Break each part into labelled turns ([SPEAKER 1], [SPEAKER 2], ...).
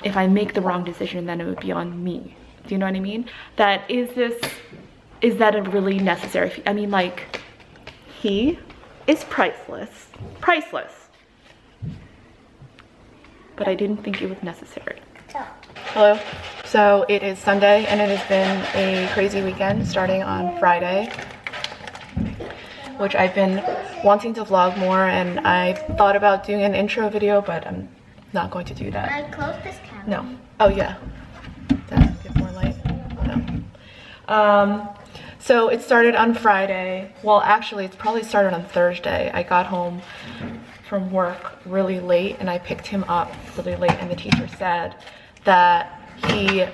[SPEAKER 1] if I make the wrong decision, then it would be on me. Do you know what I mean? That is that a really necessary? I mean, like, he is priceless. Priceless. But I didn't think it was necessary. Hello. So it is Sunday and it has been a crazy weekend starting on Friday, which I've been wanting to vlog more, and I thought about doing an intro video, but I'm not going to do that.
[SPEAKER 2] Can I close this camera?
[SPEAKER 1] No. Oh yeah. That get more light. No. So it started on Friday. Well, actually, it's probably started on Thursday. I got home from work really late and I picked him up really late, and the teacher said that he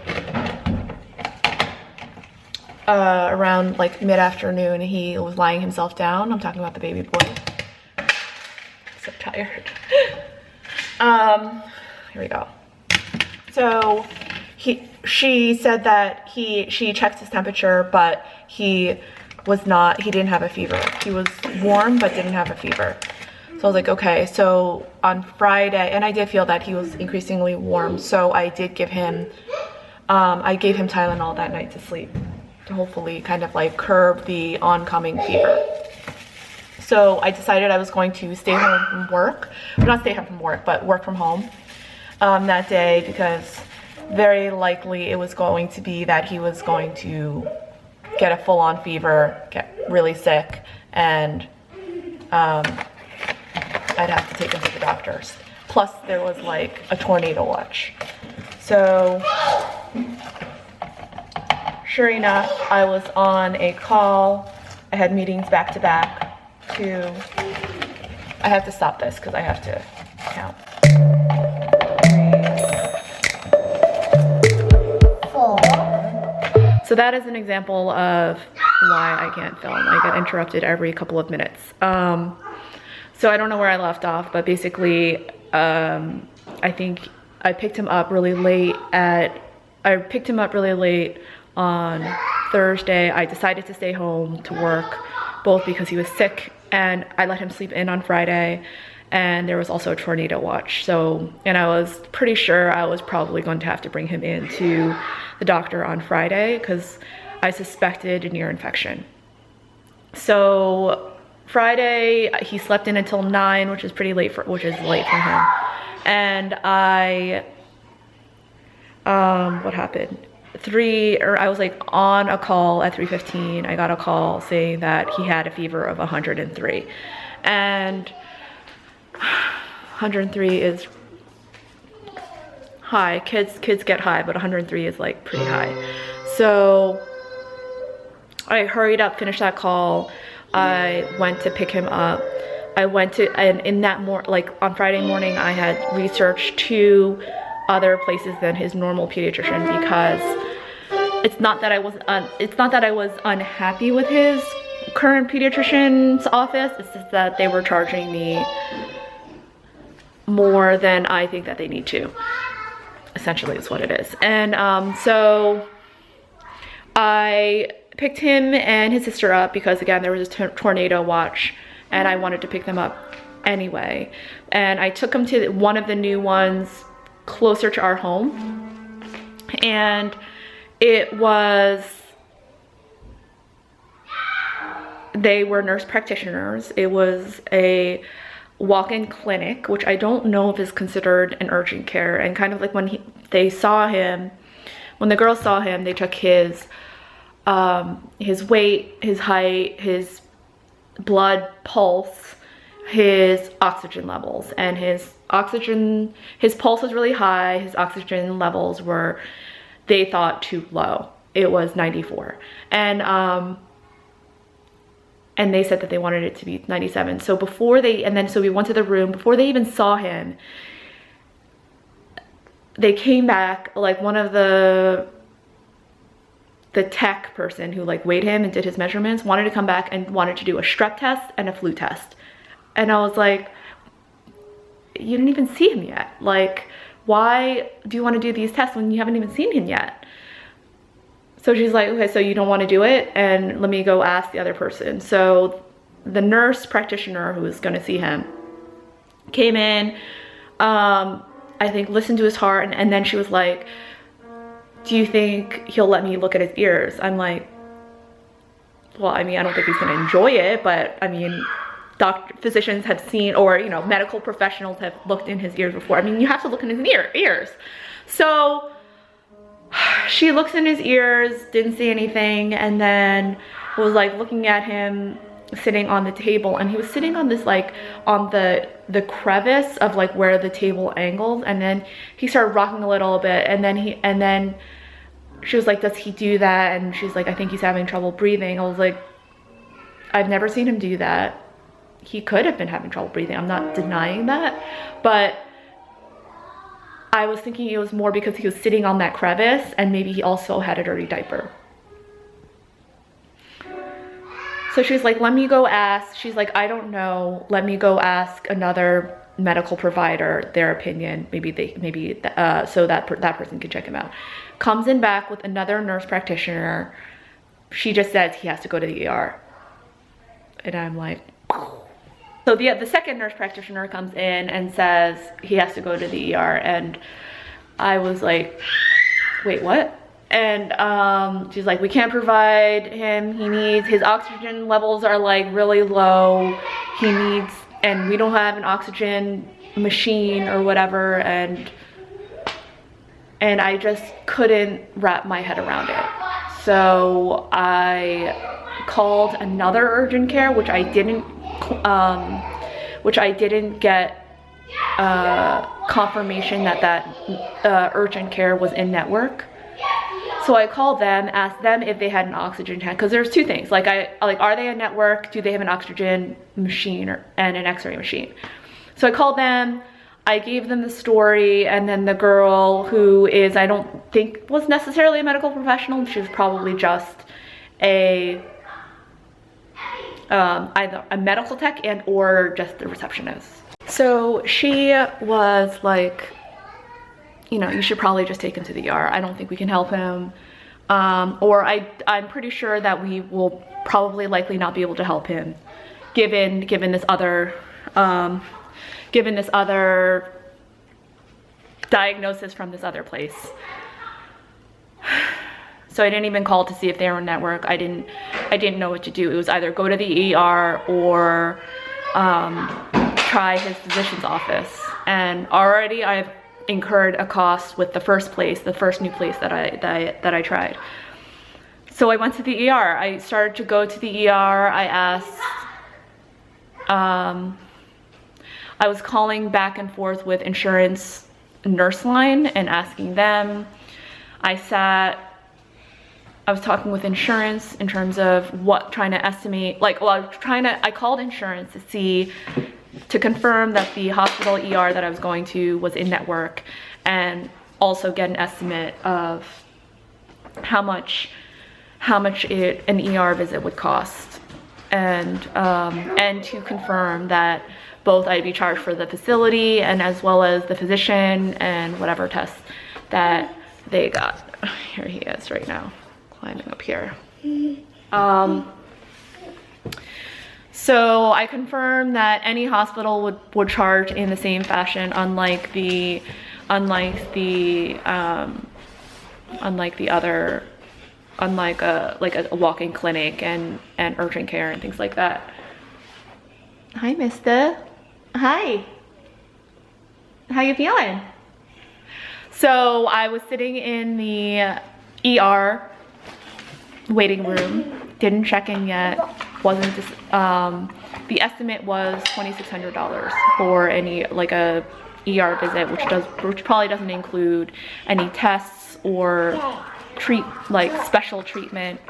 [SPEAKER 1] around like mid-afternoon he was lying himself down. I'm talking about the baby boy. So tired. Here we go. So she said that she checked his temperature, but he didn't have a fever. He was warm but didn't have a fever. So I was like, okay. So on Friday, and I did feel that he was increasingly warm, so I did give him I gave him Tylenol that night to sleep, to hopefully kind of like curb the oncoming fever. So I decided I was going to stay home from work, well, not stay home from work, but work from home that day, because very likely it was going to be that he was going to get a full-on fever, get really sick, and I'd have to take him to the doctors. Plus there was like a tornado watch. So sure enough, I was on a call. I had meetings back to back. I have to stop this because I have to count. 3, 4. So that is an example of why I can't film. I get interrupted every couple of minutes. So I don't know where I left off, but basically, I think I picked him up really late on Thursday. I decided to stay home to work, both because he was sick and I let him sleep in on Friday, and there was also a tornado watch. So, and I was pretty sure I was probably going to have to bring him in to the doctor on Friday because I suspected an ear infection. So Friday he slept in until 9, which is late for him. And what happened? I was like on a call at 3:15. I got a call saying that he had a fever of 103, and 103 is high. Kids get high, but 103 is like pretty high. So I hurried up, finished that call. I went to pick him up. And in that on Friday morning, I had researched 2 other places than his normal pediatrician, because it's not that I was unhappy with his current pediatrician's office. It's just that they were charging me more than I think that they need to. Essentially, is what it is. And so I picked him and his sister up because, again, there was a tornado watch and I wanted to pick them up anyway. And I took them to one of the new ones closer to our home, and they were nurse practitioners. It was a walk-in clinic, which I don't know if is considered an urgent care. And kind of like when the girls saw him, they took his weight, his height, his blood pulse, his oxygen levels, and his pulse was really high. His oxygen levels were, they thought, too low. It was 94. And they said that they wanted it to be 97. So so we went to the room. Before they even saw him, they came back, like one of the tech person who like weighed him and did his measurements wanted to come back and wanted to do a strep test and a flu test. And I was like, you didn't even see him yet. Like, why do you want to do these tests when you haven't even seen him yet? So she's like, okay, so you don't want to do it? And let me go ask the other person. So the nurse practitioner who was going to see him came in, I think, listened to his heart. And then she was like, do you think he'll let me look at his ears? I'm like, well, I mean, I don't think he's gonna enjoy it, but I mean, physicians have seen, or, you know, medical professionals have looked in his ears before. I mean, you have to look in his ears. So she looks in his ears, didn't see anything, and then was like looking at him sitting on the table, and he was sitting on this, like, on the crevice of like where the table angles, and then he started rocking a little bit, and then she was like, does he do that? And she's like, I think he's having trouble breathing. I was like, I've never seen him do that. He could have been having trouble breathing, I'm not denying that, but I was thinking it was more because he was sitting on that crevice, and maybe he also had a dirty diaper. So she's like, let me go ask. She's like, I don't know. Let me go ask another medical provider their opinion. So that person can check him out. Comes in back with another nurse practitioner. She just says he has to go to the ER. And I'm like, so the second nurse practitioner comes in and says he has to go to the ER. And I was like, wait, what? And she's like, we can't provide him. His oxygen levels are like really low. And we don't have an oxygen machine or whatever. And I just couldn't wrap my head around it. So I called another urgent care, which I didn't get confirmation that urgent care was in network. So I called them, asked them if they had an oxygen tank, because there's two things. Like, are they a network? Do they have an oxygen machine and an X-ray machine? So I called them, I gave them the story, and then the girl, who is, I don't think was necessarily a medical professional, she was probably just either a medical tech and or just the receptionist. So she was like, you know, you should probably just take him to the ER. I don't think we can help him. Or I'm pretty sure that we will probably likely not be able to help him given this other diagnosis from this other place. So I didn't even call to see if they were in network. I didn't know what to do. It was either go to the ER or try his physician's office. And already I've incurred a cost with the first new place that I tried. So I went to the ER. I started to go to the ER. I asked, I was calling back and forth with insurance nurse line and asking them. I was talking with insurance in terms of trying to estimate, like, well, I called insurance to confirm that the hospital ER that I was going to was in network, and also get an estimate of how much an ER visit would cost, and to confirm that both I'd be charged for the facility and as well as the physician and whatever tests that they got. Here he is right now, climbing up here. So I confirmed that any hospital would charge in the same fashion, unlike a walk-in clinic and urgent care and things like that. Hi, mister. Hi. How you feeling? So I was sitting in the ER waiting room, didn't check in yet. Wasn't just, the estimate was $2,600 for any, like, a ER visit, which probably doesn't include any tests or special treatment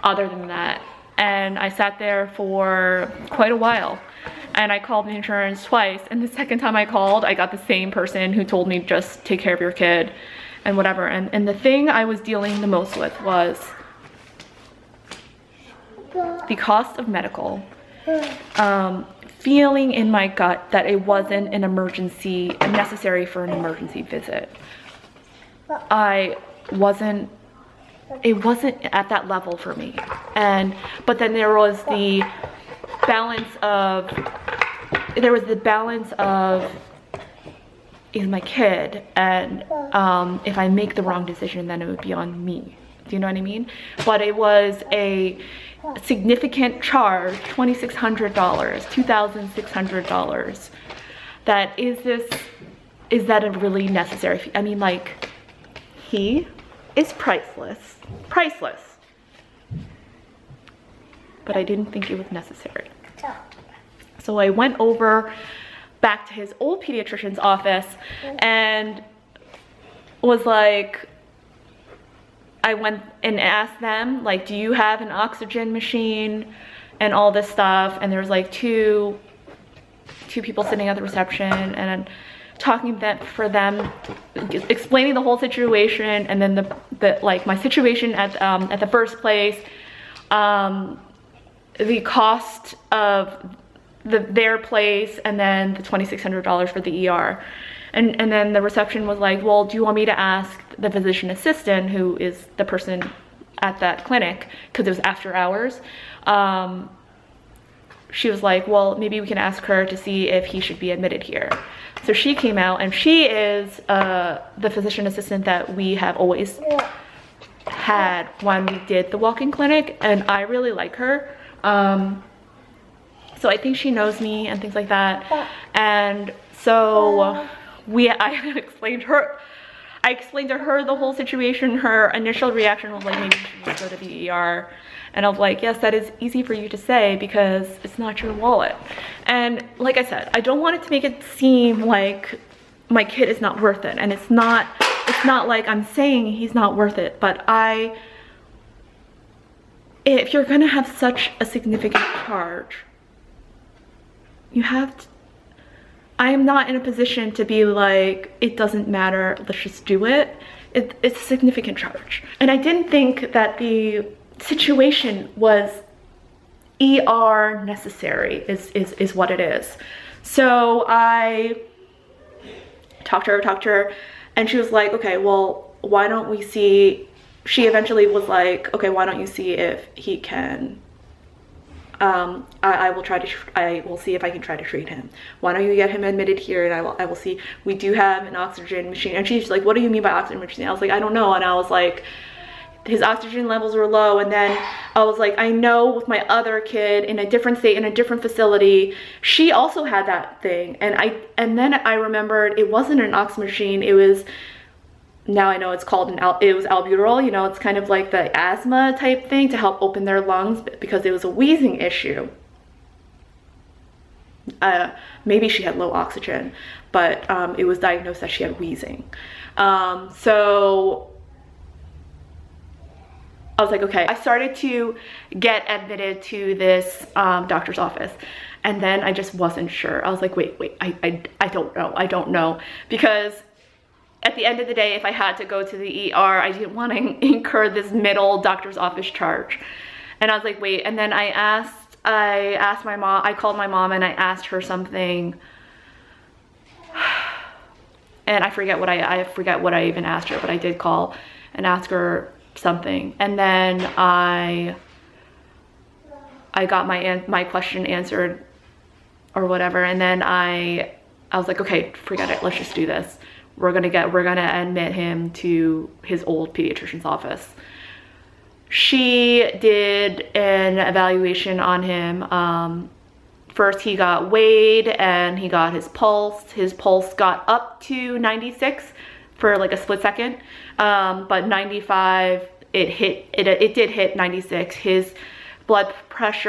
[SPEAKER 1] other than that. And I sat there for quite a while, and I called the insurance twice, and the second time I called, I got the same person who told me just take care of your kid and whatever. And the thing I was dealing the most with was the cost of medical, feeling in my gut that it wasn't an emergency, necessary for an emergency visit. It wasn't at that level for me. But then there was the balance of is my kid, and if I make the wrong decision, then it would be on me. Do you know what I mean? But it was a significant charge, $2,600, $2,600. That is that a really necessary? I mean, like, he is priceless, priceless. But I didn't think it was necessary. So I went over back to his old pediatrician's office and was like, I went and asked them, like, do you have an oxygen machine and all this stuff? And there was like two people sitting at the reception, and talking for them, explaining the whole situation, and then the like my situation at the first place, the cost of their place, and then the $2,600 for the ER. And then the reception was like, well, do you want me to ask the physician assistant, who is the person at that clinic, because it was after hours. She was like, well, maybe we can ask her to see if he should be admitted here. So she came out, and she is the physician assistant that we have always had when we did the walk-in clinic, and I really like her. So I think she knows me and things like that. And so I explained to her the whole situation. Her initial reaction was like, maybe you should just go to the ER. And I was like, yes, that is easy for you to say because it's not your wallet. And like I said, I don't want it to make it seem like my kid is not worth it. And it's not like I'm saying he's not worth it, but if you're gonna have such a significant charge, you have to, I am not in a position to be like, it doesn't matter, let's just do it. It's a significant charge. And I didn't think that the situation was ER necessary is what it is. So I talked to her, and she was like, okay, well, why don't we see, she eventually was like, okay, why don't you see if he can, I will see if I can try to treat him. Why don't you get him admitted here, and I will see. We do have an oxygen machine. And she's like, what do you mean by oxygen machine? I was like, I don't know. And I was like, his oxygen levels were low. And then I was like, I know with my other kid in a different state, in a different facility, she also had that thing. And then I remembered it wasn't an oxygen machine. It was, now I know it's called it was albuterol. You know, it's kind of like the asthma type thing to help open their lungs, because it was a wheezing issue. Maybe she had low oxygen, but it was diagnosed that she had wheezing. So I was like, okay. I started to get admitted to this doctor's office, and then I just wasn't sure. I was like, wait, I don't know, because at the end of the day, if I had to go to the ER, I didn't want to incur this middle doctor's office charge. And I was like, wait. And then I asked my mom, I called my mom and I asked her something. And I forget what I even asked her, but I did call and ask her something. And then I got my question answered or whatever. And then I was like, okay, forget it. Let's just do this. We're gonna admit him to his old pediatrician's office. She did an evaluation on him. First he got weighed and he got his pulse. His pulse got up to 96 for like a split second, but 95, it did hit 96. His blood pulse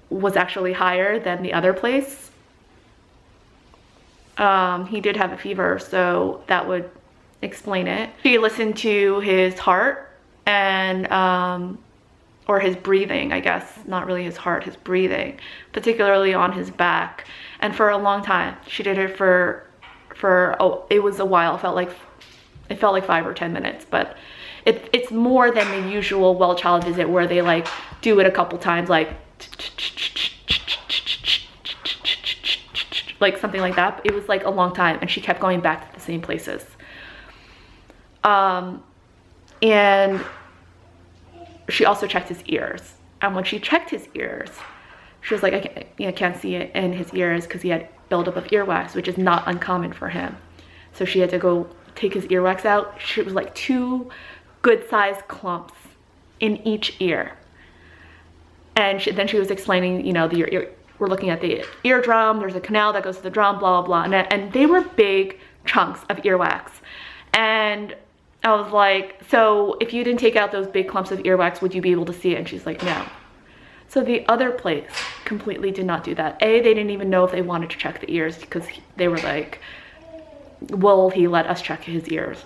[SPEAKER 1] was actually higher than the other place. He did have a fever, so that would explain it. She listened to his heart and, or his breathing, I guess, not really his heart, his breathing, particularly on his back. And for a long time, she did it for it was a while. It felt like 5 or 10 minutes, but it's more than the usual well child visit where they like do it a couple times, like something like that. It was like a long time, and she kept going back to the same places. And she also checked his ears. And when she checked his ears, she was like, I can't see it in his ears because he had buildup of earwax, which is not uncommon for him. So she had to go take his earwax out. It was like 2 good-sized clumps in each ear. And then she was explaining, you know, we're looking at the eardrum, there's a canal that goes to the drum, blah, blah, blah. And they were big chunks of earwax. And I was like, so if you didn't take out those big clumps of earwax, would you be able to see it? And she's like, no. So the other place completely did not do that. They didn't even know if they wanted to check the ears, because they were like, will he let us check his ears?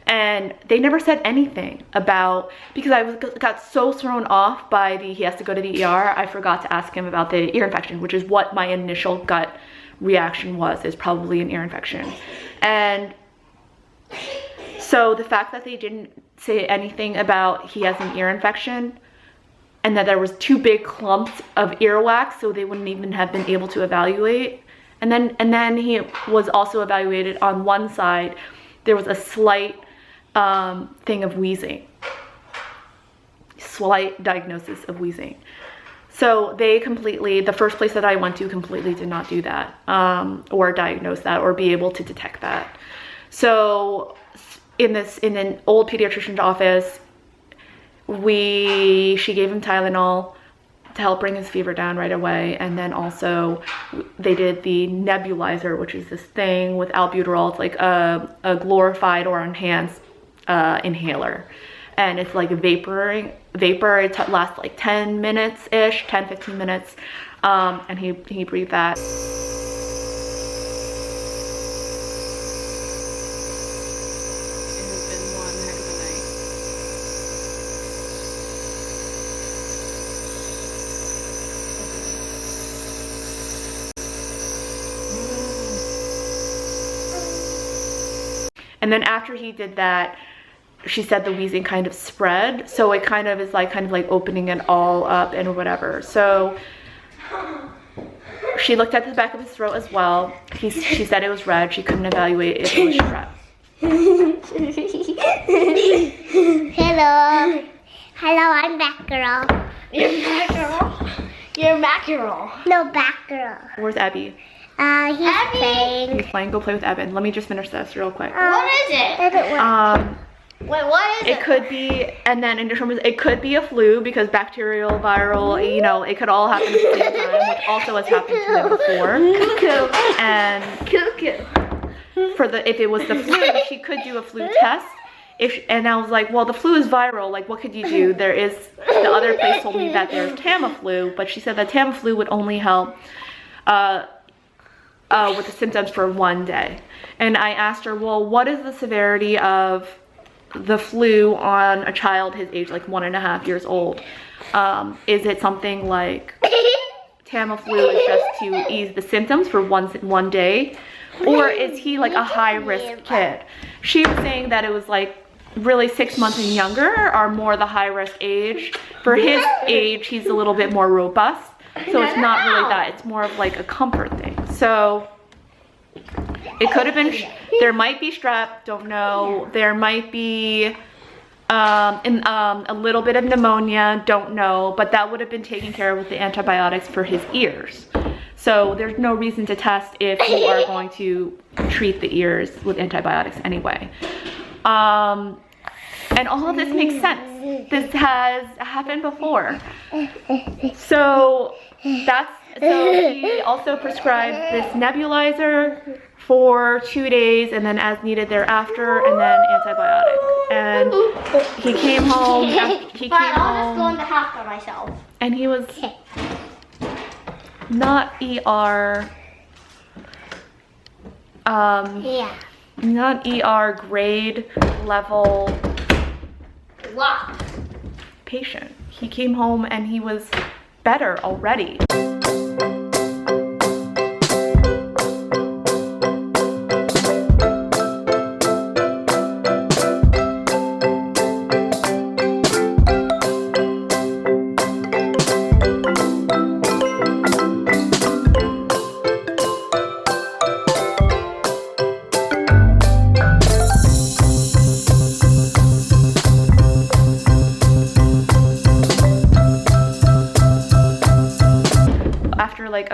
[SPEAKER 1] And they never said anything about, because I got so thrown off by he has to go to the ER, I forgot to ask him about the ear infection, which is what my initial gut reaction was, is probably an ear infection. And so the fact that they didn't say anything about he has an ear infection, and that there was 2 big clumps of earwax, so they wouldn't even have been able to evaluate. And then he was also evaluated on one side. There was a slight thing of wheezing, slight diagnosis of wheezing. So they completely, the first place that I went to completely did not do that, or diagnose that, or be able to detect that. So in an old pediatrician's office, she gave him Tylenol to help bring his fever down right away. And then also they did the nebulizer, which is this thing with albuterol. It's like a glorified or enhanced inhaler. And it's like vapor. It lasts like 10 minutes-ish, 10-15 minutes. And he breathed that. And then after he did that, she said the wheezing kind of spread. So it kind of is like opening it all up and whatever. So she looked at the back of his throat as well. She said it was red. She couldn't evaluate if it was strep.
[SPEAKER 2] Hello. Hello, I'm Batgirl. You're Batgirl? You're Batgirl. No, Batgirl.
[SPEAKER 1] Where's Abby?
[SPEAKER 2] He's playing.
[SPEAKER 1] He's playing. Go play with Evan. Let me just finish this real quick.
[SPEAKER 2] What is it? Wait, what is it?
[SPEAKER 1] It could be, and then in terms of, it could be a flu, because bacterial, viral, you know, it could all happen at the same time, which also has happened to him before.
[SPEAKER 2] Cuckoo.
[SPEAKER 1] And
[SPEAKER 2] Cuckoo.
[SPEAKER 1] if it was the flu, she could do a flu test. And I was like, well, the flu is viral. Like, what could you do? The other place told me that there's Tamiflu, but she said that Tamiflu would only help with the symptoms for 1 day. And I asked her, well, what is the severity of the flu on a child his age, like 1.5 years old? Is it something like Tamiflu is just to ease the symptoms for one day? Or is he like a high-risk kid? She was saying that it was like really 6 months and younger are more the high-risk age. For his age, he's a little bit more robust. So it's not really that. It's more of like a comfort thing. So it could have been, there might be strep, don't know. There might be a little bit of pneumonia, don't know. But that would have been taken care of with the antibiotics for his ears. So there's no reason to test if you are going to treat the ears with antibiotics anyway. And all of this makes sense. This has happened before. So he also prescribed this nebulizer for 2 days, and then as needed thereafter, and then antibiotic. And he came home.
[SPEAKER 2] I'll just go in the house by myself.
[SPEAKER 1] And he was not ER. Not ER grade level patient. He came home and he was better already.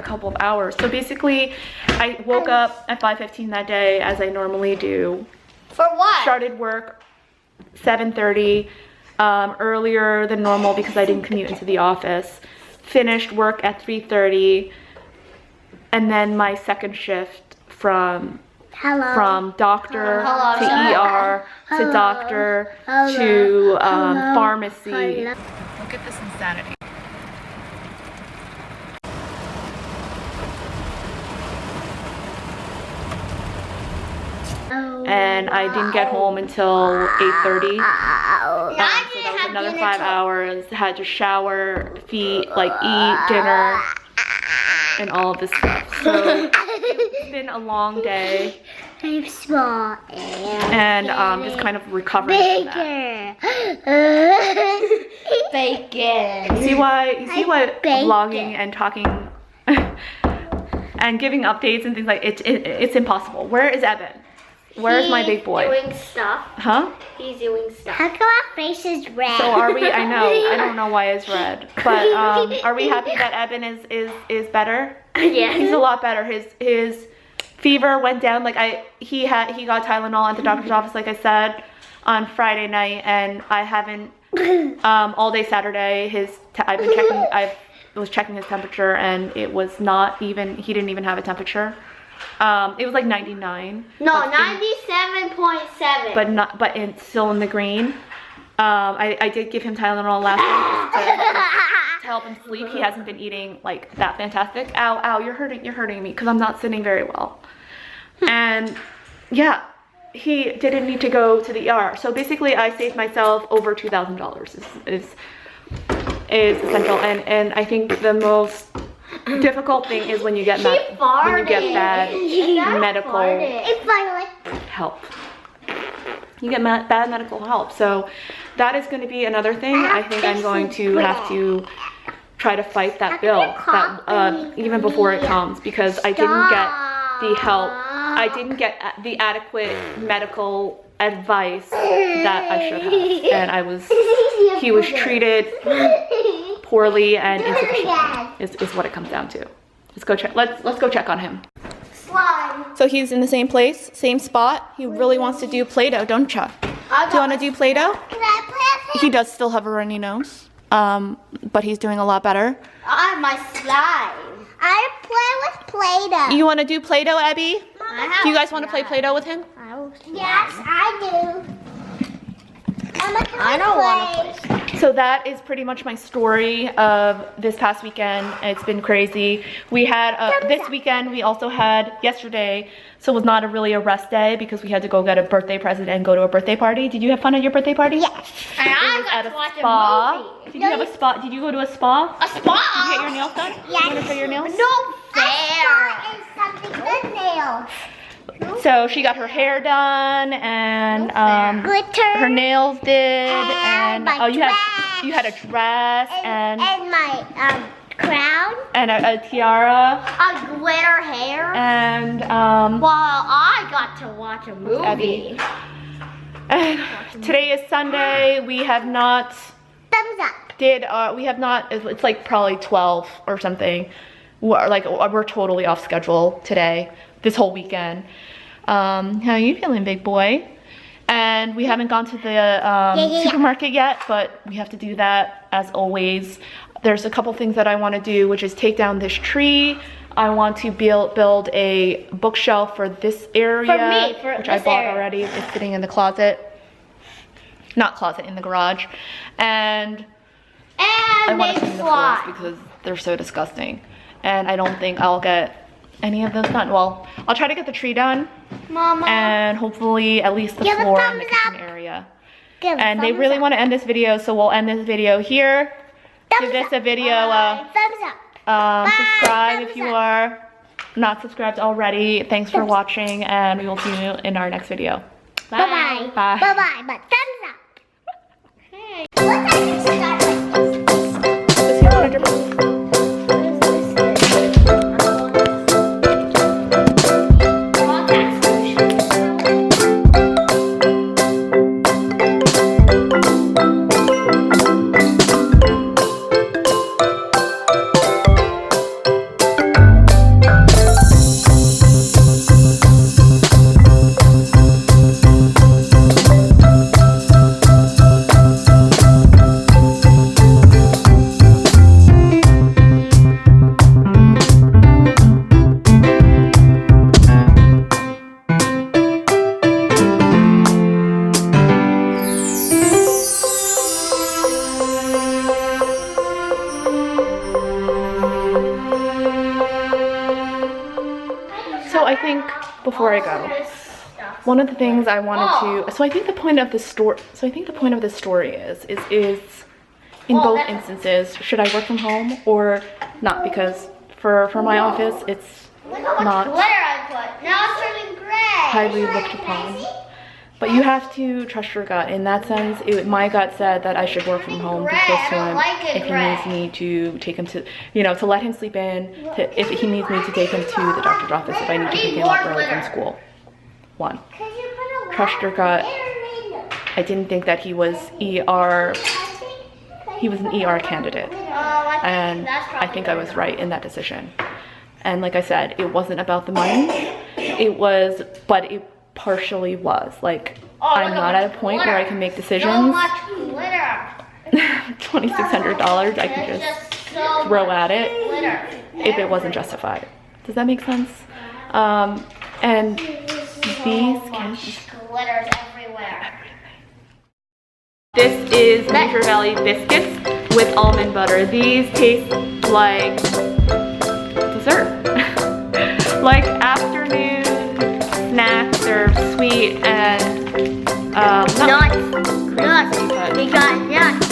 [SPEAKER 1] couple of hours. So basically, I woke up at 5:15 that day, as I normally do.
[SPEAKER 2] For what?
[SPEAKER 1] Started work 7:30, earlier than normal because I didn't commute into the office. Finished work at 3:30, and then my second shift from doctor to ER to doctor to pharmacy. Look at this insanity. And I didn't get home until 8:30. So that was another 5 hours. Had to shower, feed, like eat dinner, and all of this stuff. So it's been a long day.
[SPEAKER 2] I'm small
[SPEAKER 1] And just kind of recovering from that.
[SPEAKER 2] Bacon.
[SPEAKER 1] You see why vlogging and talking and giving updates and things like it's impossible. Where is Evan? Where's my big boy?
[SPEAKER 2] He's doing stuff.
[SPEAKER 1] Huh?
[SPEAKER 2] He's doing stuff. How come our face is red?
[SPEAKER 1] So are we? I know. I don't know why it's red. But are we happy that Evan is better?
[SPEAKER 2] Yeah.
[SPEAKER 1] He's a lot better. His fever went down. Like he got Tylenol at the doctor's office, like I said, on Friday night, and I haven't all day Saturday. I was checking his temperature, and it was not even. He didn't even have a temperature. It was like 99.
[SPEAKER 2] No, 97.7.
[SPEAKER 1] But it's still in the green. I did give him Tylenol last week to help him sleep. He hasn't been eating like that fantastic. Ow, you're hurting me because I'm not sitting very well. And yeah, he didn't need to go to the ER. So basically I saved myself over $2,000 is essential. And I think the most difficult thing is when you get bad medical help. You get bad medical help. So that is going to be another thing. I think I'm going to have to try to fight that bill even before it comes, because I didn't get the help. I didn't get the adequate medical advice that I should have, and he was treated poorly and insufficiently is what it comes down to. Let's go check. Let's go check on him.
[SPEAKER 2] Slime.
[SPEAKER 1] So he's in the same place, same spot. He really wants to do Play-Doh, don't you? Do you want to do Play-Doh?
[SPEAKER 2] Can I play with him?
[SPEAKER 1] He does still have a runny nose, but he's doing a lot better.
[SPEAKER 2] My slime. I play with Play-Doh.
[SPEAKER 1] You want to do Play-Doh, Abby? Do you guys want to play Play-Doh with him?
[SPEAKER 2] Yes, I do. I don't want to play.
[SPEAKER 1] So that is pretty much my story of this past weekend. It's been crazy. We had this weekend. We also had yesterday. So it was not really a rest day because we had to go get a birthday present and go to a birthday party. Did you have fun at your birthday party?
[SPEAKER 2] Yes. And I got to watch
[SPEAKER 1] spa.
[SPEAKER 2] a movie.
[SPEAKER 1] Did you have a spa? Did you go to a spa?
[SPEAKER 2] A spa?
[SPEAKER 1] Did you get your nails done?
[SPEAKER 2] Yes.
[SPEAKER 1] You want to show your nails?
[SPEAKER 2] No fair. Is something good nails.
[SPEAKER 1] So she got her hair done and her nails did, and
[SPEAKER 2] my
[SPEAKER 1] you had a dress and
[SPEAKER 2] my crown
[SPEAKER 1] and a tiara,
[SPEAKER 2] a glitter hair,
[SPEAKER 1] and
[SPEAKER 2] while I got to watch a movie.
[SPEAKER 1] And today is Sunday. We have not
[SPEAKER 2] Thumbs up.
[SPEAKER 1] we have not. It's like probably 12 or something. We're totally off schedule today. This whole weekend. How are you feeling, big boy? And we haven't gone to the supermarket yet, but we have to do that as always. There's a couple things that I want to do, which is take down this tree. I want to build a bookshelf for this area, which I bought already. It's sitting in the closet. Not closet, in the garage. And I want to clean the floors because they're so disgusting. And I don't think I'll get any of those done. Well, I'll try to get the tree done, Mama, and hopefully at least the floor in the kitchen area. And they really want to end this video, so we'll end this video here. Give this a video
[SPEAKER 2] thumbs up.
[SPEAKER 1] Subscribe if you are not subscribed already. Thanks for watching, and we will see you in our next video.
[SPEAKER 2] Bye.
[SPEAKER 1] Bye.
[SPEAKER 2] Bye. But thumbs up. Hey. What time you start like this?
[SPEAKER 1] Let's see what before I go, one of the things I wanted to, so I think the point of this story is in both instances, should I work from home or not? Because for my office, it's not highly looked upon. But you have to trust your gut. In that sense, my gut said that I should work from home, be close to him, if he needs me to take him to, to let him sleep in, if he needs me to take him to the doctor's office, if I need to pick him up early from school. 1. Trust your gut. I didn't think that he was an ER candidate. And I think I was right in that decision. And like I said, it wasn't about the money. But it partially was. Like, I'm not at a point where I can make decisions. $2,600 I could just throw at it if it wasn't justified. Does that make sense? And these kids,
[SPEAKER 2] glitters everywhere.
[SPEAKER 1] this is Nature Valley biscuits with almond butter. These taste like dessert. Like afternoon snacks. They're sweet and
[SPEAKER 2] Nuts. We got nuts.